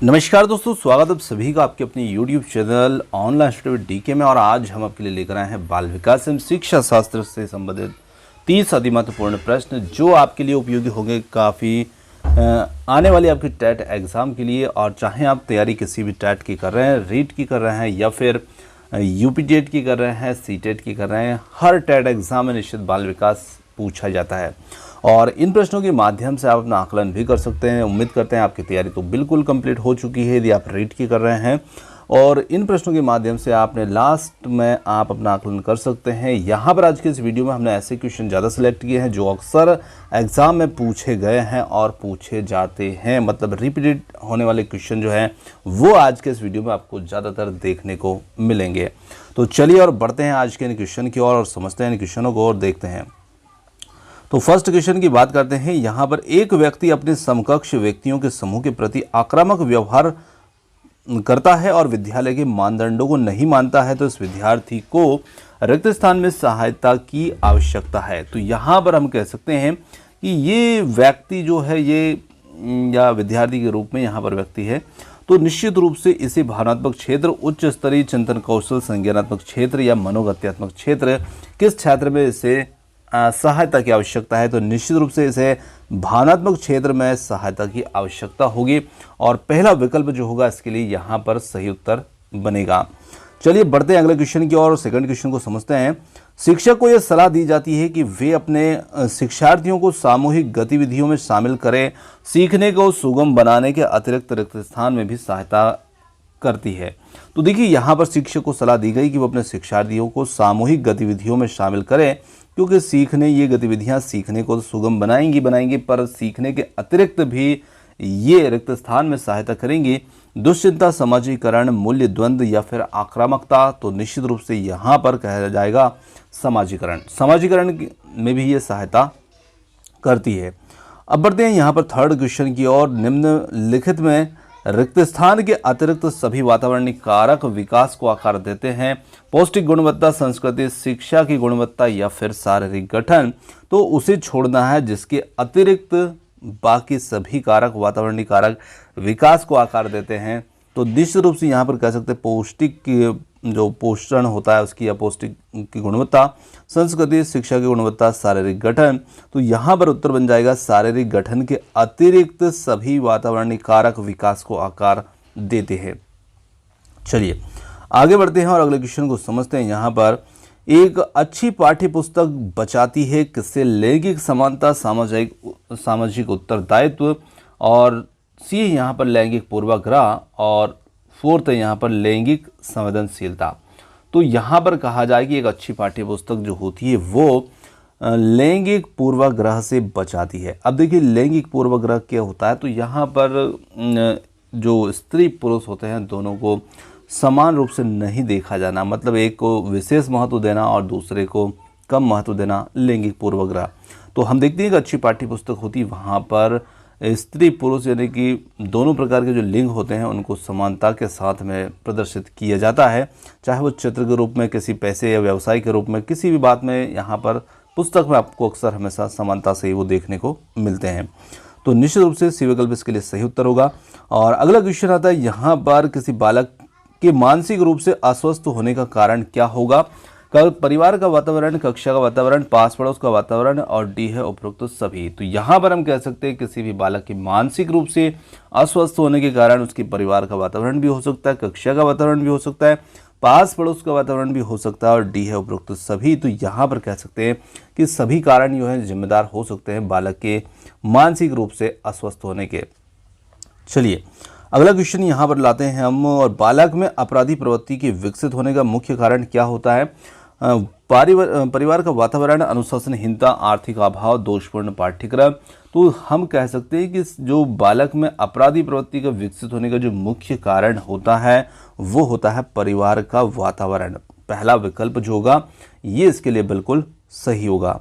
नमस्कार दोस्तों, स्वागत है आप सभी का आपके अपने YouTube channel online study with DK में। और आज हम आपके लिए लेकर आए हैं बाल विकास एवं शिक्षा शास्त्र से संबंधित 30 अति महत्वपूर्ण प्रश्न जो आपके लिए उपयोगी होंगे काफ़ी आने वाली आपकी टेट एग्ज़ाम के लिए। और चाहे आप तैयारी किसी भी टेट की कर रहे हैं, रीट की कर रहे हैं या फिर यूपी टेट की कर रहे हैं, सी टेट की कर रहे हैं, हर टेट एग्ज़ाम में निश्चित बाल विकास पूछा जाता है। और इन प्रश्नों के माध्यम से आप अपना आकलन भी कर सकते हैं। उम्मीद करते हैं आपकी तैयारी तो बिल्कुल कंप्लीट हो चुकी है यदि आप रीड की कर रहे हैं, और इन प्रश्नों के माध्यम से आपने लास्ट में आप अपना आकलन कर सकते हैं। यहाँ पर आज के इस वीडियो में हमने ऐसे क्वेश्चन ज़्यादा सेलेक्ट किए हैं जो अक्सर एग्ज़ाम में पूछे गए हैं और पूछे जाते हैं, मतलब रिपीटेड होने वाले क्वेश्चन जो हैं वो आज के इस वीडियो में आपको ज़्यादातर देखने को मिलेंगे। तो चलिए और बढ़ते हैं आज के इन क्वेश्चन की ओर और समझते हैं इन क्वेश्चनों को और देखते हैं। तो फर्स्ट क्वेश्चन की बात करते हैं। यहाँ पर एक व्यक्ति अपने समकक्ष व्यक्तियों के समूह के प्रति आक्रामक व्यवहार करता है और विद्यालय के मानदंडों को नहीं मानता है, तो इस विद्यार्थी को रिक्त स्थान में सहायता की आवश्यकता है। तो यहाँ पर हम कह सकते हैं कि ये व्यक्ति जो है ये या विद्यार्थी के रूप में यहाँ पर व्यक्ति है, तो निश्चित रूप से इसे भावनात्मक क्षेत्र, उच्च स्तरीय चिंतन कौशल, संज्ञानात्मक क्षेत्र या मनोगत्यात्मक क्षेत्र, किस क्षेत्र में इसे सहायता की आवश्यकता है, तो निश्चित रूप से इसे भावनात्मक क्षेत्र में सहायता की आवश्यकता होगी। और पहला विकल्प जो होगा इसके लिए यहाँ पर सही उत्तर बनेगा। चलिए बढ़ते हैं अगले क्वेश्चन की ओर। सेकंड क्वेश्चन को समझते हैं। शिक्षक को यह सलाह दी जाती है कि वे अपने शिक्षार्थियों को सामूहिक गतिविधियों में शामिल करें, सीखने को सुगम बनाने के अतिरिक्त रिक्त स्थान में भी सहायता करती है। तो देखिए यहाँ पर शिक्षक को सलाह दी गई कि वो अपने शिक्षार्थियों को सामूहिक गतिविधियों में शामिल करें, क्योंकि सीखने ये गतिविधियां सीखने को सुगम बनाएंगी पर सीखने के अतिरिक्त भी ये रिक्त स्थान में सहायता करेंगी। दुश्चिंता, समाजीकरण, मूल्य द्वंद्व या फिर आक्रामकता, तो निश्चित रूप से यहाँ पर कहा जाएगा समाजीकरण में भी ये सहायता करती है। अब बढ़ते हैं यहाँ पर थर्ड क्वेश्चन की ओर। निम्नलिखित में रिक्त स्थान के अतिरिक्त सभी वातावरणीय कारक विकास को आकार देते हैं। पौष्टिक गुणवत्ता, संस्कृति, शिक्षा की गुणवत्ता या फिर शारीरिक गठन, तो उसे छोड़ना है जिसके अतिरिक्त बाकी सभी कारक वातावरणीय कारक विकास को आकार देते हैं। तो निश्चित रूप से यहाँ पर कह सकते हैं पौष्टिक जो पोषण होता है उसकी या पौष्टिक की गुणवत्ता, संस्कृति, शिक्षा की गुणवत्ता, शारीरिक गठन, तो यहाँ पर उत्तर बन जाएगा शारीरिक गठन के अतिरिक्त सभी वातावरणीय कारक विकास को आकार देते हैं। चलिए आगे बढ़ते हैं और अगले क्वेश्चन को समझते हैं। यहाँ पर एक अच्छी पाठ्य पुस्तक बचाती है किससे? लैंगिक समानता, सामाजिक उत्तरदायित्व, और सी यहाँ पर लैंगिक पूर्वाग्रह, और फोर्थ है यहाँ पर लैंगिक संवेदनशीलता। तो यहाँ पर कहा जाए कि एक अच्छी पाठ्य पुस्तक जो होती है वो लैंगिक पूर्वाग्रह से बचाती है। अब देखिए लैंगिक पूर्वाग्रह क्या होता है, तो यहाँ पर जो स्त्री पुरुष होते हैं दोनों को समान रूप से नहीं देखा जाना, मतलब एक को विशेष महत्व देना और दूसरे को कम महत्व देना, लैंगिक पूर्वाग्रह। तो हम देखते हैं कि अच्छी पाठ्य पुस्तक होती है वहाँ पर स्त्री पुरुष यानी कि दोनों प्रकार के जो लिंग होते हैं उनको समानता के साथ में प्रदर्शित किया जाता है, चाहे वो चित्र के रूप में, किसी पैसे या व्यवसाय के रूप में, किसी भी बात में। यहाँ पर पुस्तक में आपको अक्सर हमेशा समानता से ही वो देखने को मिलते हैं। तो निश्चित रूप से सी विकल्प इसके लिए सही उत्तर होगा। और अगला क्वेश्चन आता है यहाँ पर किसी बालक के मानसिक रूप से अस्वस्थ होने का कारण क्या होगा? परिवार का वातावरण, कक्षा का वातावरण, पास पड़ोस का वातावरण, और डी है उपरोक्त सभी। तो यहाँ पर हम कह सकते हैं किसी भी बालक के मानसिक रूप से अस्वस्थ होने के कारण उसके परिवार का वातावरण भी हो सकता है, कक्षा का वातावरण भी हो सकता है, पास पड़ोस का वातावरण भी हो सकता है, और डी है उपरोक्त सभी। तो यहाँ पर कह सकते हैं कि सभी कारण जो है जिम्मेदार हो सकते हैं बालक के मानसिक रूप से अस्वस्थ होने के। चलिए अगला क्वेश्चन यहाँ पर लाते हैं हम। और बालक में अपराधी प्रवृत्ति के विकसित होने का मुख्य कारण क्या होता है? परिवार का वातावरण, अनुशासनहीनता, आर्थिक अभाव, दोषपूर्ण पाठ्यक्रम। तो हम कह सकते हैं कि जो बालक में अपराधी प्रवृत्ति का विकसित होने का जो मुख्य कारण होता है वो होता है परिवार का वातावरण। पहला विकल्प जो होगा ये इसके लिए बिल्कुल सही होगा।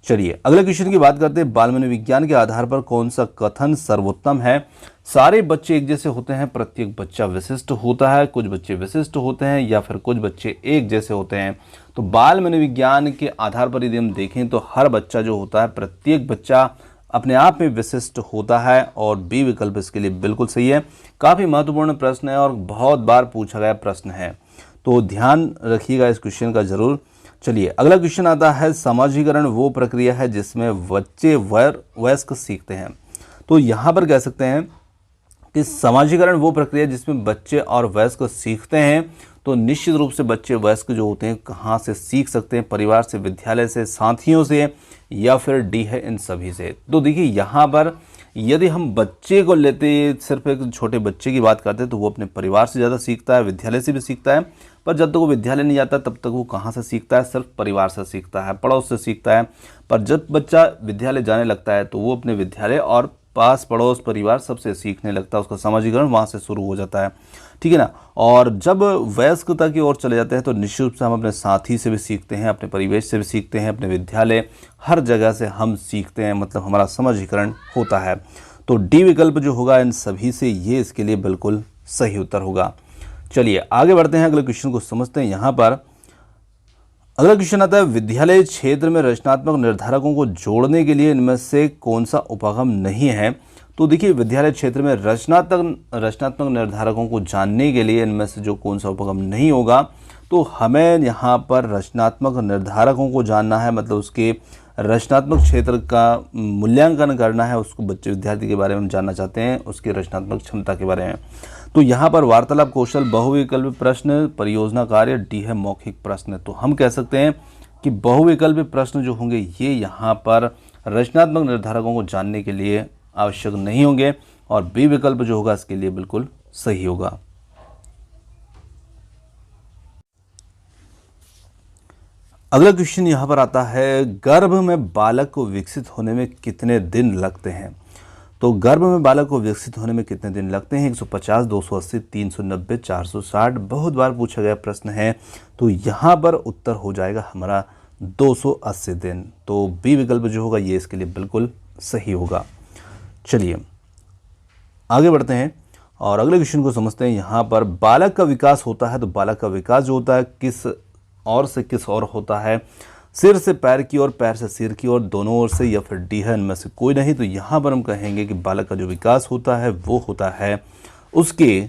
चलिए अगले क्वेश्चन की बात करते हैं। बाल मनोविज्ञान के आधार पर कौन सा कथन सर्वोत्तम है? सारे बच्चे एक जैसे होते हैं, प्रत्येक बच्चा विशिष्ट होता है, कुछ बच्चे विशिष्ट होते हैं, या फिर कुछ बच्चे एक जैसे होते हैं। तो बाल मनोविज्ञान के आधार पर यदि हम देखें तो हर बच्चा जो होता है, प्रत्येक बच्चा अपने आप में विशिष्ट होता है और बी विकल्प इसके लिए बिल्कुल सही है। काफ़ी महत्वपूर्ण प्रश्न है और बहुत बार पूछा गया प्रश्न है, तो ध्यान रखिएगा इस क्वेश्चन का जरूर। चलिए अगला क्वेश्चन आता है, समाजीकरण वो प्रक्रिया है जिसमें बच्चे वयस्क सीखते हैं। तो यहाँ पर कह सकते हैं कि समाजीकरण वो प्रक्रिया जिसमें बच्चे और वयस्क सीखते हैं। तो निश्चित रूप से बच्चे वयस्क जो होते हैं कहाँ से सीख सकते हैं, परिवार से, विद्यालय से, साथियों से, या फिर डी है इन सभी से। तो देखिए यहाँ पर यदि हम बच्चे को लेते, सिर्फ एक छोटे बच्चे की बात करते हैं, तो वो अपने परिवार से ज़्यादा सीखता है, विद्यालय से भी सीखता है। पर जब तक वो विद्यालय नहीं जाता तब तक वो कहाँ से सीखता है, सिर्फ परिवार से सीखता है, पड़ोस से सीखता है। पर जब बच्चा विद्यालय जाने लगता है तो वो अपने विद्यालय और पास पड़ोस परिवार सबसे सीखने लगता है, उसका समाजीकरण वहाँ से शुरू हो जाता है, ठीक है ना। और जब वयस्कता की ओर चले जाते हैं तो निश्चित रूप से हम अपने साथी से भी सीखते हैं, अपने परिवेश से भी सीखते हैं, अपने विद्यालय, हर जगह से हम सीखते हैं, मतलब हमारा समाजीकरण होता है। तो डी विकल्प जो होगा इन सभी से, ये इसके लिए बिल्कुल सही उत्तर होगा। चलिए आगे बढ़ते हैं, अगले क्वेश्चन को समझते हैं। यहाँ पर अगला क्वेश्चन आता है, विद्यालय क्षेत्र में रचनात्मक निर्धारकों को जोड़ने के लिए इनमें से कौन सा उपागम नहीं है। तो देखिए विद्यालय क्षेत्र में रचनात्मक निर्धारकों को जानने के लिए इनमें से जो कौन सा उपागम नहीं होगा, तो हमें यहाँ पर रचनात्मक निर्धारकों को जानना है, मतलब उसके रचनात्मक क्षेत्र का मूल्यांकन करना है, उसको बच्चे विद्यार्थी के बारे में हम जानना चाहते हैं, उसकी रचनात्मक क्षमता के बारे में। तो यहाँ पर वार्तालाप कौशल, बहुविकल्पी प्रश्न, परियोजना कार्य, डी है मौखिक प्रश्न। तो हम कह सकते हैं कि बहुविकल्पी प्रश्न जो होंगे ये यहाँ पर रचनात्मक निर्धारकों को जानने के लिए आवश्यक नहीं होंगे, और बी विकल्प जो होगा इसके लिए बिल्कुल सही होगा। अगला क्वेश्चन यहाँ पर आता है, गर्भ में बालक को विकसित होने में कितने दिन लगते हैं। तो गर्भ में बालक को विकसित होने में कितने दिन लगते हैं। 150, 280, 390, 460, बहुत बार पूछा गया प्रश्न है। तो यहाँ पर उत्तर हो जाएगा हमारा 280 दिन। तो बी विकल्प जो होगा ये इसके लिए बिल्कुल सही होगा। चलिए आगे बढ़ते हैं और अगले क्वेश्चन को समझते हैं। यहाँ पर बालक का विकास होता है, तो बालक का विकास जो होता है किस और से किस और होता है, सिर से पैर की ओर, पैर से सिर की ओर, दोनों ओर से, या फिर डी है इनमें से कोई नहीं। तो यहाँ पर हम कहेंगे कि बालक का जो विकास होता है वो होता है उसके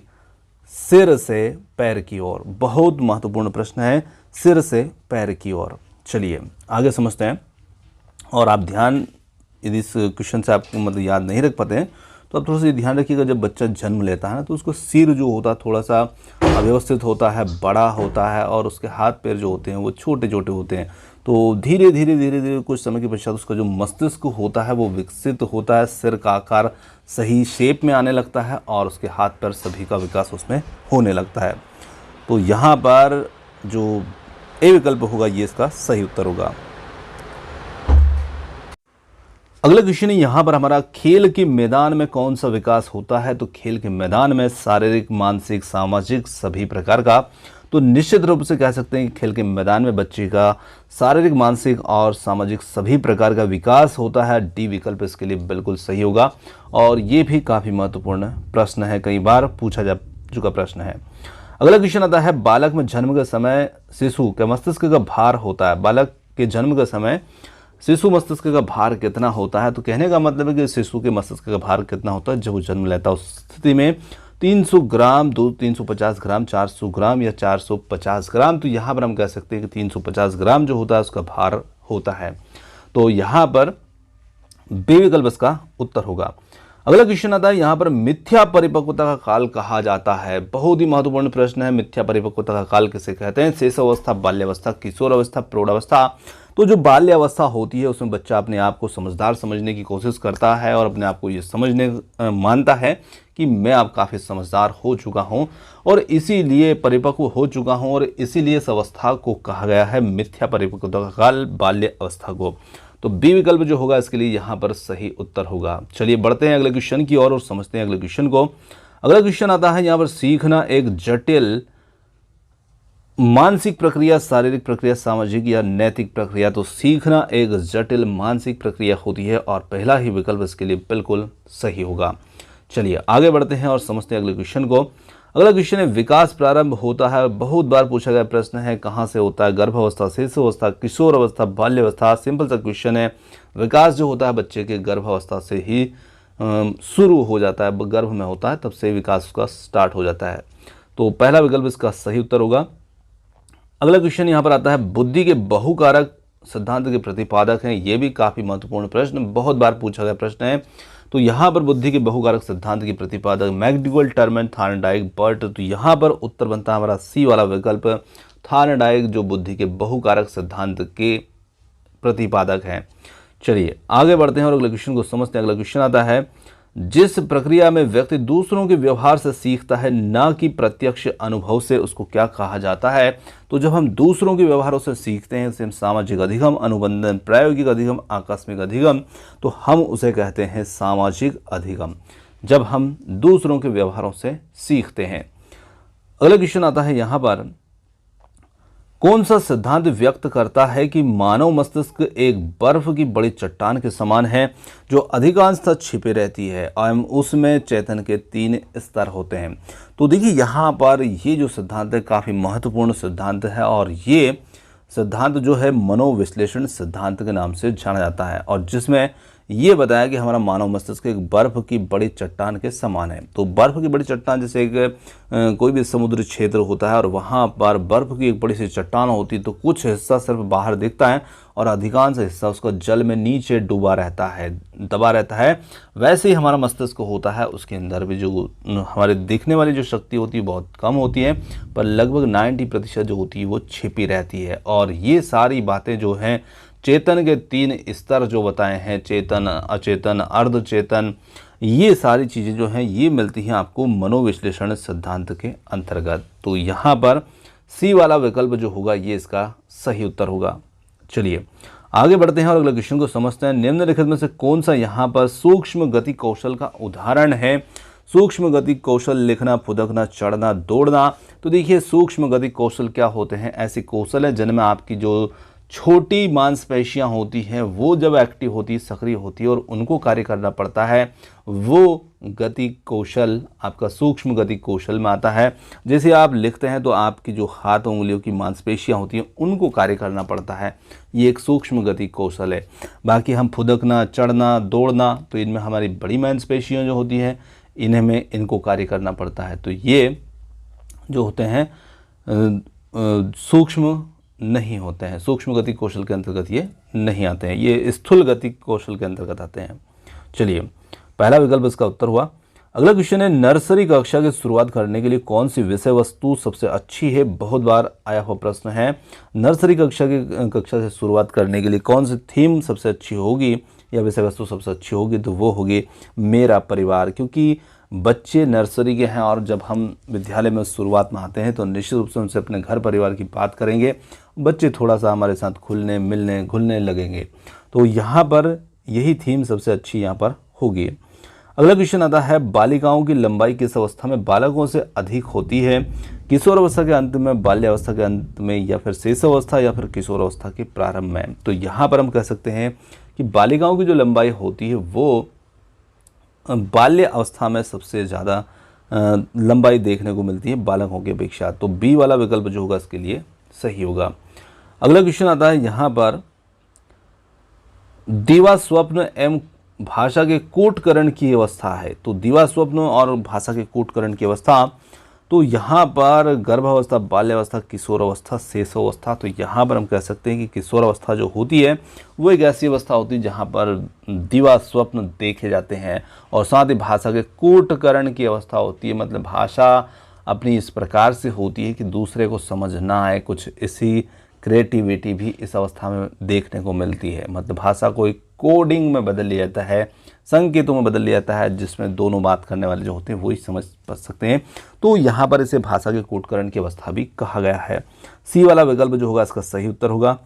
सिर से पैर की ओर। बहुत महत्वपूर्ण प्रश्न है, सिर से पैर की ओर। चलिए आगे समझते हैं। और आप ध्यान, यदि इस क्वेश्चन से आपको मतलब याद नहीं रख पाते हैं तो आप थोड़ा सा ध्यान रखिएगा, जब बच्चा जन्म लेता है ना तो उसको सिर जो होता है थोड़ा सा अव्यवस्थित होता है, बड़ा होता है, और उसके हाथ पैर जो होते हैं वो छोटे छोटे होते हैं। तो धीरे धीरे कुछ समय के पश्चात उसका जो मस्तिष्क होता है वो विकसित होता है, सिर का आकार सही शेप में आने लगता है और उसके हाथ पैर सभी का विकास उसमें होने लगता है। तो यहाँ पर जो ए विकल्प होगा ये इसका सही उत्तर होगा। अगला क्वेश्चन है यहाँ पर हमारा, खेल के मैदान में कौन सा विकास होता है। तो खेल के मैदान में शारीरिक, मानसिक, सामाजिक सभी प्रकार का। तो निश्चित रूप से कह सकते हैं कि खेल के मैदान में बच्चे का शारीरिक, मानसिक और सामाजिक सभी प्रकार का विकास होता है। डी विकल्प इसके लिए बिल्कुल सही होगा। और ये भी काफ़ी महत्वपूर्ण प्रश्न है, कई बार पूछा जा चुका प्रश्न है। अगला क्वेश्चन आता है, बालक में जन्म के समय शिशु के मस्तिष्क का भार होता है। बालक के जन्म के समय शिशु मस्तिष्क का भार कितना होता है। तो कहने का मतलब है कि शिशु के मस्तिष्क का भार कितना होता है जब वो जन्म लेता है। उस स्थिति में 300 ग्राम, 350 ग्राम, 400 ग्राम या 450 ग्राम। तो यहाँ पर हम कह सकते हैं कि 350 ग्राम जो होता है उसका भार होता है। तो यहाँ पर बी विकल्प इसका उत्तर होगा। अगला क्वेश्चन आता है, यहाँ पर मिथ्या परिपक्वता का काल कहा जाता है। बहुत ही महत्वपूर्ण प्रश्न है, मिथ्या परिपक्वता का काल किसे कहते हैं। शैशवावस्था, बाल्यावस्था, किशोरावस्था, प्रौढ़ावस्था। तो जो बाल्यावस्था होती है उसमें बच्चा अपने आप को समझदार समझने की कोशिश करता है और अपने आप को ये समझने मानता है कि मैं अब काफ़ी समझदार हो चुका हूँ और इसीलिए परिपक्व हो चुका हूँ, और इसीलिए इस अवस्था को कहा गया है मिथ्या परिपक्वता का काल, बाल्य अवस्था को। तो बी विकल्प जो होगा इसके लिए यहाँ पर सही उत्तर होगा। चलिए बढ़ते हैं अगले क्वेश्चन की ओर और समझते हैं अगले क्वेश्चन को। अगला क्वेश्चन आता है यहाँ पर, सीखना एक जटिल मानसिक प्रक्रिया, शारीरिक प्रक्रिया, सामाजिक या नैतिक प्रक्रिया। तो सीखना एक जटिल मानसिक प्रक्रिया होती है और पहला ही विकल्प इसके लिए बिल्कुल सही होगा। चलिए आगे बढ़ते हैं और समझते हैं अगले क्वेश्चन को। अगला क्वेश्चन है विकास प्रारंभ होता है, बहुत बार पूछा गया प्रश्न है, कहाँ से होता है? गर्भावस्था, शिशुअवस्था, किशोर अवस्था, बाल्यावस्था। सिंपल सा क्वेश्चन है। विकास जो होता है बच्चे के गर्भावस्था से ही शुरू हो जाता है, गर्भ में होता है तब से विकास उसका स्टार्ट हो जाता है। तो पहला विकल्प इसका सही उत्तर होगा। अगला क्वेश्चन यहाँ पर आता है बुद्धि के बहुकारक सिद्धांत के प्रतिपादक हैं। ये भी काफी महत्वपूर्ण प्रश्न, बहुत बार पूछा गया प्रश्न है। तो यहाँ पर बुद्धि के बहुकारक सिद्धांत के प्रतिपादक मैकडूगल, टर्मन, थार्नडाइक, बर्ट। तो यहाँ पर उत्तर बनता है हमारा सी वाला विकल्प, थार्नडाइक, जो बुद्धि के बहुकारक सिद्धांत के प्रतिपादक हैं। चलिए आगे बढ़ते हैं और अगले क्वेश्चन को समझते हैं। अगला क्वेश्चन आता है जिस प्रक्रिया में व्यक्ति दूसरों के व्यवहार से सीखता है न कि प्रत्यक्ष अनुभव से, उसको क्या कहा जाता है? तो जब हम दूसरों के व्यवहारों से सीखते हैं, जैसे सामाजिक अधिगम, अनुबंधन, प्रायोगिक अधिगम, आकस्मिक अधिगम, तो हम उसे कहते हैं सामाजिक अधिगम, जब हम दूसरों के व्यवहारों से सीखते हैं। अगला क्वेश्चन आता है यहाँ पर कौन सा सिद्धांत व्यक्त करता है कि मानव मस्तिष्क एक बर्फ की बड़ी चट्टान के समान है जो अधिकांशतः छिपे रहती है एवं उसमें चेतन के 3 स्तर होते हैं? तो देखिए यहाँ पर ये जो सिद्धांत है काफ़ी महत्वपूर्ण सिद्धांत है और ये सिद्धांत जो है मनोविश्लेषण सिद्धांत के नाम से जाना जाता है और जिसमें ये बताया कि हमारा मानव मस्तिष्क एक बर्फ की बड़ी चट्टान के समान है। तो बर्फ की बड़ी चट्टान जैसे एक कोई भी समुद्री क्षेत्र होता है और वहाँ पर बर्फ की एक बड़ी सी चट्टान होती है, तो कुछ हिस्सा सिर्फ बाहर दिखता है और अधिकांश हिस्सा उसका जल में नीचे डूबा रहता है, दबा रहता है। वैसे ही हमारा मस्तिष्क होता है, उसके अंदर भी जो हमारे दिखने वाली जो शक्ति होती है बहुत कम होती है, पर लगभग 90% जो होती है वो छिपी रहती है। और ये सारी बातें जो हैं चेतन के 3 स्तर जो बताए हैं, चेतन, अचेतन, अर्धचेतन, ये सारी चीज़ें जो हैं ये मिलती हैं आपको मनोविश्लेषण सिद्धांत के अंतर्गत। तो यहाँ पर सी वाला विकल्प जो होगा ये इसका सही उत्तर होगा। चलिए आगे बढ़ते हैं और अगले क्वेश्चन को समझते हैं। निम्नलिखित में से कौन सा यहाँ पर सूक्ष्म गति कौशल का उदाहरण है? सूक्ष्म गति कौशल लिखना, फुदकना, चढ़ना, दौड़ना। तो देखिए सूक्ष्म गति कौशल क्या होते हैं? ऐसे कौशल है जिनमें आपकी जो छोटी मांसपेशियां होती हैं वो जब एक्टिव होती है, सक्रिय होती है और उनको कार्य करना पड़ता है, वो गति कौशल आपका सूक्ष्म गति कौशल में आता है। जैसे आप लिखते हैं तो आपकी जो हाथ उंगलियों की मांसपेशियां होती हैं उनको कार्य करना पड़ता है, ये एक सूक्ष्म गति कौशल है। बाकी हम फुदकना, चढ़ना, दौड़ना, तो इनमें हमारी बड़ी मांसपेशियां जो होती हैं इनमें इनको कार्य करना पड़ता है। तो ये जो होते हैं सूक्ष्म नहीं होते हैं, सूक्ष्म गति कौशल के अंतर्गत ये नहीं आते हैं, ये स्थूल गति कौशल के अंतर्गत आते हैं। चलिए पहला विकल्प इसका उत्तर हुआ। अगला क्वेश्चन है नर्सरी कक्षा की शुरुआत करने के लिए कौन सी विषय वस्तु सबसे अच्छी है? बहुत बार आया हुआ प्रश्न है। नर्सरी कक्षा से शुरुआत करने के लिए कौन सी थीम सबसे अच्छी होगी या विषय वस्तु सबसे अच्छी होगी? तो वो होगी मेरा परिवार, क्योंकि बच्चे नर्सरी के हैं और जब हम विद्यालय में शुरुआत में आते हैं तो निश्चित रूप से उनसे अपने घर परिवार की बात करेंगे, बच्चे थोड़ा सा हमारे साथ खुलने, मिलने, घुलने लगेंगे। तो यहाँ पर यही थीम सबसे अच्छी यहाँ पर होगी। अगला क्वेश्चन आता है बालिकाओं की लंबाई किस अवस्था में बालकों से अधिक होती है? किशोर अवस्था के अंत में, बाल्यावस्था के अंत में, या फिर शिशुअवस्था, या फिर किशोर अवस्था के प्रारंभ में? तो यहाँ पर हम कह सकते हैं कि बालिकाओं की जो लंबाई होती है वो बाल्य अवस्था में सबसे ज़्यादा लंबाई देखने को मिलती है बालकों की अपेक्षा। तो बी वाला विकल्प जो होगा इसके लिए सही होगा। अगला क्वेश्चन आता है यहाँ पर दीवा स्वप्न एवं भाषा के कूटकरण की अवस्था है। तो दीवा स्वप्न और भाषा के कूटकरण की अवस्था, तो यहाँ पर गर्भावस्था, बाल्यावस्था, किशोर अवस्था, शिशुअवस्था। तो यहाँ पर हम कह सकते हैं कि किशोर अवस्था जो होती है वो एक ऐसी अवस्था होती है जहाँ पर दीवा स्वप्न देखे जाते हैं और साथ ही भाषा के कूटकरण की अवस्था होती है, मतलब भाषा अपनी इस प्रकार से होती है कि दूसरे को समझ ना आए, कुछ इसी क्रिएटिविटी भी इस अवस्था में देखने को मिलती है। मतलब भाषा को एक कोडिंग में बदल लिया जाता है, संकेतों में बदल लिया जाता है, जिसमें दोनों बात करने वाले जो होते हैं वही समझ सकते हैं। तो यहाँ पर इसे भाषा के कूटकरण की अवस्था भी कहा गया है। सी वाला विकल्प जो होगा इसका सही उत्तर होगा।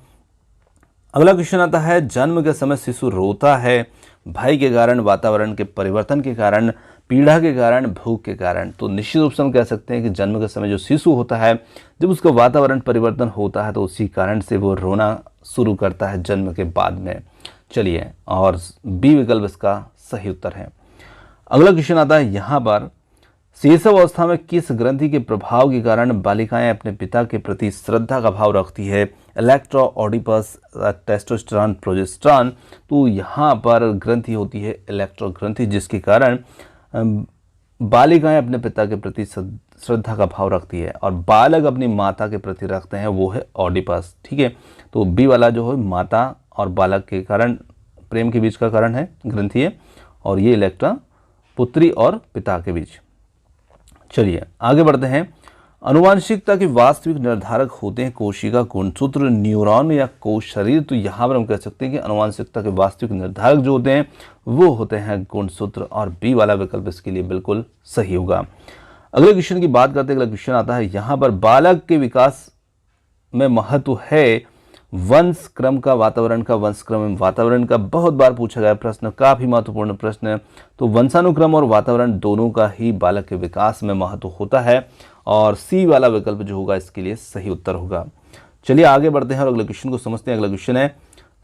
अगला क्वेश्चन आता है जन्म के समय शिशु रोता है भय के कारण, वातावरण के परिवर्तन के कारण, पीड़ा के कारण, भूख के कारण। तो निश्चित रूप से हम कह सकते हैं कि जन्म के समय जो शिशु होता है जब उसका वातावरण परिवर्तन होता है तो उसी कारण से वो रोना शुरू करता है जन्म के बाद में। चलिए, और बी विकल्प इसका सही उत्तर है। अगला क्वेश्चन आता है यहाँ पर शिशुअवस्था में किस ग्रंथि के प्रभाव के कारण बालिकाएं अपने पिता के प्रति श्रद्धा का भाव रखती है? Electra, Oedipus, testosterone, progesterone. तो यहाँ पर ग्रंथि होती है इलेक्ट्रा ग्रंथि, जिसके कारण बालिकाएं अपने पिता के प्रति श्रद्धा का भाव रखती है, और बालक अपनी माता के प्रति रखते हैं, वो है ऑडिपस। ठीक है, तो बी वाला जो है माता और बालक के कारण प्रेम के बीच का कारण है, ग्रंथि है, और ये इलेक्ट्रा पुत्री और पिता के बीच। चलिए आगे बढ़ते हैं। आनुवंशिकता के वास्तविक निर्धारक होते हैं कोशिका, गुणसूत्र, न्यूरॉन या कोश शरीर। तो यहाँ पर हम कह सकते हैं कि आनुवंशिकता के वास्तविक निर्धारक जो होते हैं वो होते हैं गुणसूत्र, और बी वाला विकल्प इसके लिए बिल्कुल सही होगा। अगले क्वेश्चन की बात करते हैं। अगला क्वेश्चन आता है यहाँ पर, बालक के विकास में महत्व है वंश क्रम का, वातावरण का? वंश क्रम एवं वातावरण का बहुत बार पूछा गया प्रश्न, काफी महत्वपूर्ण प्रश्न है। तो वंशानुक्रम और वातावरण दोनों का ही बालक के विकास में महत्व होता है, और सी वाला विकल्प जो होगा इसके लिए सही उत्तर होगा। चलिए आगे बढ़ते हैं और अगले क्वेश्चन को समझते हैं। अगला क्वेश्चन है,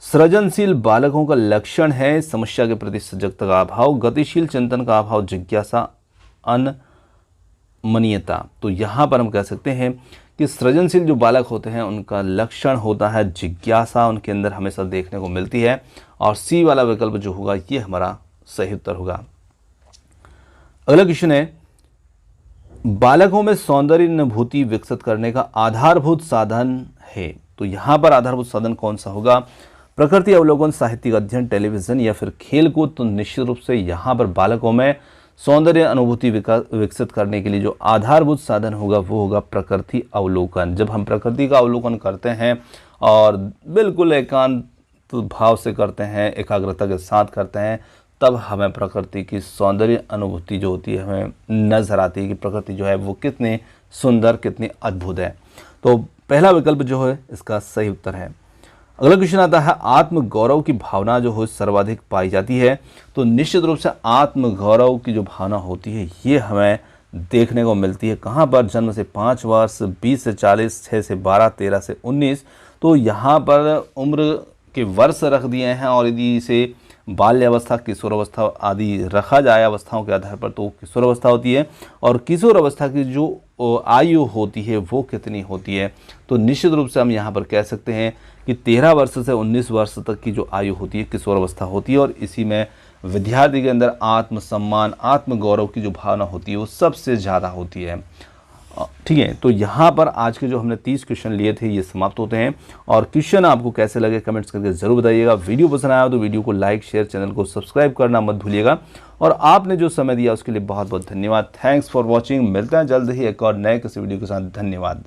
सृजनशील बालकों का लक्षण है समस्या के प्रति सजगता का अभाव, गतिशील चिंतन का अभाव, जिज्ञासा, अनमनीयता। तो यहाँ पर हम कह सकते हैं कि सृजनशील जो बालक होते हैं उनका लक्षण होता है जिज्ञासा, उनके अंदर हमेशा देखने को मिलती है, और सी वाला विकल्प जो होगा ये हमारा सही उत्तर होगा। अगला क्वेश्चन है, बालकों में सौंदर्य अनुभूति विकसित करने का आधारभूत साधन है। तो यहाँ पर आधारभूत साधन कौन सा होगा? प्रकृति अवलोकन, साहित्यिक अध्ययन, टेलीविजन या फिर खेलकूद। तो निश्चित रूप से यहाँ पर बालकों में सौंदर्य अनुभूति विकसित करने के लिए जो आधारभूत साधन होगा वो होगा प्रकृति अवलोकन। जब हम प्रकृति का अवलोकन करते हैं और बिल्कुल एकांत भाव से करते हैं, एकाग्रता के साथ करते हैं, तब हमें प्रकृति की सौंदर्य अनुभूति जो होती है हमें नजर आती है कि प्रकृति जो है वो कितनी सुंदर, कितनी अद्भुत है। तो पहला विकल्प जो है इसका सही उत्तर है। अगला क्वेश्चन आता है, आत्मगौरव की भावना जो हो सर्वाधिक पाई जाती है। तो निश्चित रूप से आत्मगौरव की जो भावना होती है ये हमें देखने को मिलती है कहाँ पर? जन्म से 5 वर्ष, 20 से 40, 6 से 12, 13 से 19। तो यहाँ पर उम्र के वर्ष रख दिए हैं, और यदि इसे बाल्यावस्था, किशोरावस्था आदि रखा जाए अवस्थाओं के आधार पर तो किशोरावस्था होती है, और किशोरावस्था की जो आयु होती है वो कितनी होती है? तो निश्चित रूप से हम यहाँ पर कह सकते हैं कि 13 वर्ष से 19 वर्ष तक की जो आयु होती है किशोरावस्था होती है, और इसी में विद्यार्थी के अंदर आत्मसम्मान, आत्मगौरव की जो भावना होती है वो सबसे ज़्यादा होती है। ठीक है, तो यहाँ पर आज के जो हमने 30 क्वेश्चन लिए थे ये समाप्त होते हैं, और क्वेश्चन आपको कैसे लगे कमेंट्स करके ज़रूर बताइएगा। वीडियो पसंद आया तो वीडियो को लाइक, शेयर, चैनल को सब्सक्राइब करना मत भूलिएगा, और आपने जो समय दिया उसके लिए बहुत बहुत धन्यवाद। Thanks for watching. मिलते हैं जल्द ही एक और नए किसी वीडियो के साथ। धन्यवाद।